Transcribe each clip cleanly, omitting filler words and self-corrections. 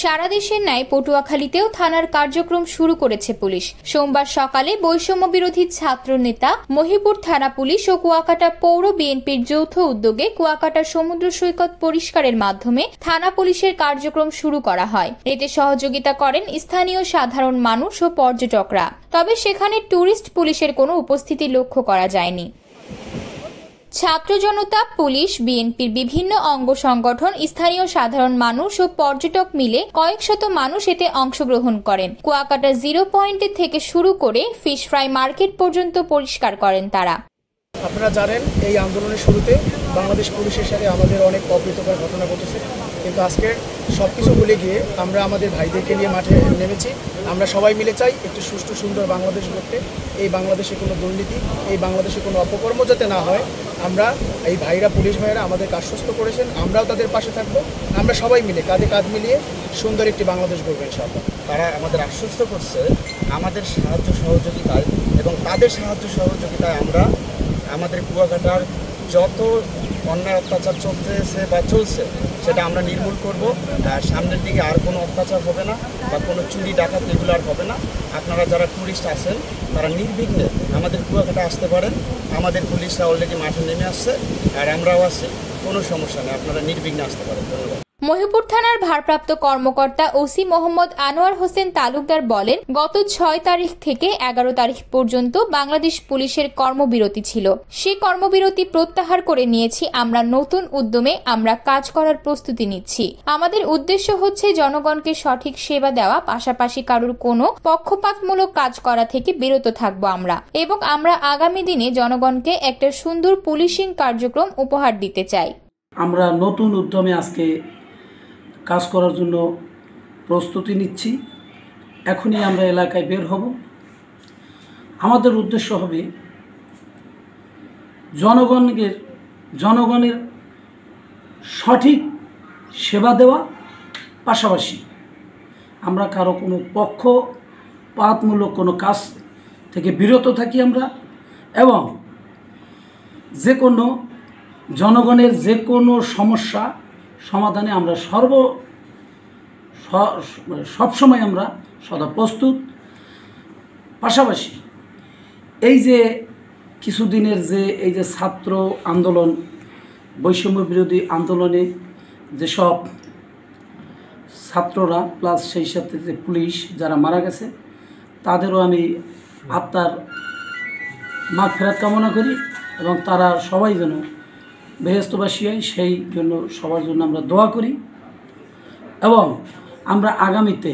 সারা দেশের ন্যায় পটুয়াখালীতেও থানার কার্যক্রম শুরু করেছে পুলিশ। সোমবার সকালে বৈষম্য বিরোধী ছাত্র নেতা মহিপুর থানা পুলিশ ও কুয়াকাটা পৌর বিএনপির যৌথ উদ্যোগে কুয়াকাটা সমুদ্র সৈকত পরিষ্কারের মাধ্যমে থানা পুলিশের কার্যক্রম শুরু করা হয়। এতে সহযোগিতা করেন স্থানীয় সাধারণ মানুষ ও পর্যটকরা। তবে সেখানে টুরিস্ট পুলিশের কোনো উপস্থিতি লক্ষ্য করা যায়নি। ছাত্র জনতা, পুলিশ, বিএনপির বিভিন্ন অঙ্গ সংগঠন, স্থানীয় সাধারণ মানুষ ও পর্যটক মিলে কয়েক শত মানুষ এতে অংশগ্রহণ করেন। কুয়াকাটা 0 পয়েন্ট থেকে শুরু করে ফিশ ফ্রাই মার্কেট পর্যন্ত পরিষ্কার করেন তারা। আপনারা জানেন, এই আন্দোলনের শুরুতে বাংলাদেশ পুলিশের সাথে আমাদের অনেক অপ্রীতিকর ঘটনা ঘটেছে, কিন্তু আজকে সবকিছু ভুলে গিয়ে আমরা আমাদের ভাইদেরকে নিয়ে মাঠে নেমেছি। আমরা সবাই মিলে চাই একটি সুষ্ঠু সুন্দর বাংলাদেশ গড়তে। এই বাংলাদেশে কোনো দুর্নীতি, এই বাংলাদেশে কোনো অপকর্ম যাতে না হয়, আমরা এই ভাইরা, পুলিশ ভাইরা আমাদেরকে আশ্বস্ত করেছেন, আমরাও তাদের পাশে থাকবো। আমরা সবাই মিলে কাঁধে কাঁধ মিলিয়ে সুন্দর একটি বাংলাদেশ গড়বো ইনশাআল্লাহ। তারা আমাদের আশ্বস্ত করছে আমাদের সাহায্য সহযোগিতায়, এবং তাদের সাহায্য সহযোগিতায় আমরা আমাদের কুয়াকাটার যত অন্যায় অত্যাচার চলতেছে বা চলছে সেটা আমরা নির্মূল করব। সামনের দিকে আর কোনো অত্যাচার হবে না বা কোনো চুরি ডাকাত এগুলো আর হবে না। আপনারা যারা টুরিস্ট আছেন তারা নির্বিঘ্নে আমাদের কুয়াকাটা আসতে পারেন। আমাদের পুলিশরা অলরেডি মাঠে নেমে আসছে, আর আমরাও আছি, কোনো সমস্যা নেই, আপনারা নির্বিঘ্নে আসতে পারেন। ধন্যবাদ। মহিপুর থানার ভারপ্রাপ্ত কর্মকর্তা ওসি মোহাম্মদ আনোয়ার হোসেন তালুকদার বলেন, গত 6 তারিখ থেকে 11 তারিখ পর্যন্ত বাংলাদেশ পুলিশের কর্মবিরতি ছিল। সে কর্মবিরতি প্রত্যাহার করে নিয়েছি আমরা। নতুন উদ্যমে আমরা কাজ করার প্রস্তুতি নিচ্ছি। আমাদের উদ্দেশ্য হচ্ছে জনগণকে সঠিক সেবা দেওয়া, পাশাপাশি কারোর কোনো পক্ষপাতমূলক কাজ করা থেকে বিরত থাকবো আমরা, এবং আমরা আগামী দিনে জনগণকে একটা সুন্দর পুলিশিং কার্যক্রম উপহার দিতে চাই। আমরা নতুন উদ্যমে আজকে কাজ করার জন্য প্রস্তুতি নিচ্ছি। এখনই আমরা এলাকায় বের হব। আমাদের উদ্দেশ্য হবে জনগণের সঠিক সেবা দেওয়া, পাশাপাশি আমরা কারো কোনো পক্ষপাতমূলক কোনো কাজ থেকে বিরত থাকি আমরা, এবং যে কোনো জনগণের যে কোনো সমস্যা সমাধানে আমরা সবসময় আমরা সদা প্রস্তুত। পাশাপাশি এই যে কিছুদিনের এই যে ছাত্র আন্দোলন, বৈষম্য বিরোধী আন্দোলনে যেসব ছাত্ররা প্লাস সেই সাথে যে পুলিশ যারা মারা গেছে, তাদেরও আমি আত্মার মাগফিরাত কামনা করি, এবং তারা সবাই যেন বেহেশতবাসী হয় সেই জন্য সবার জন্য আমরা দোয়া করি। এবং আমরা আগামীতে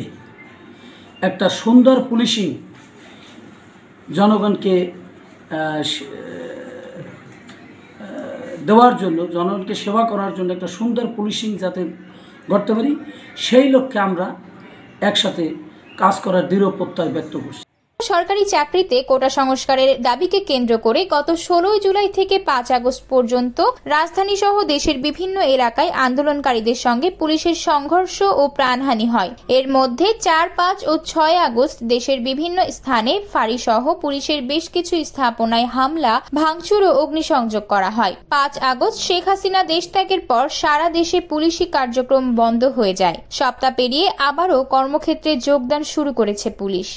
একটা সুন্দর পুলিশিং জনগণকে দেওয়ার জন্য, জনগণকে সেবা করার জন্য একটা সুন্দর পুলিশিং যাতে করতে পারি, সেই লক্ষ্যে আমরা একসাথে কাজ করার দৃঢ় প্রত্যয় ব্যক্ত করছি। সরকারি চাকরিতে কোটা সংস্কারের দাবিকে কেন্দ্র করে গত 16 জুলাই থেকে 5 আগস্ট পর্যন্ত রাজধানী সহ দেশের বিভিন্ন এলাকায় আন্দোলনকারীদের সঙ্গে পুলিশের সংঘর্ষ ও প্রাণহানি হয়। এর মধ্যে 4, 5 ও 6 আগস্ট দেশের বিভিন্ন স্থানে ফাঁড়ি সহ পুলিশের বেশ কিছু স্থাপনায় হামলা, ভাঙচুর ও অগ্নিসংযোগ করা হয়। 5 আগস্ট শেখ হাসিনা দেশ ত্যাগের পর সারা দেশে পুলিশি কার্যক্রম বন্ধ হয়ে যায়। সপ্তাহ পেরিয়ে আবারও কর্মক্ষেত্রে যোগদান শুরু করেছে পুলিশ।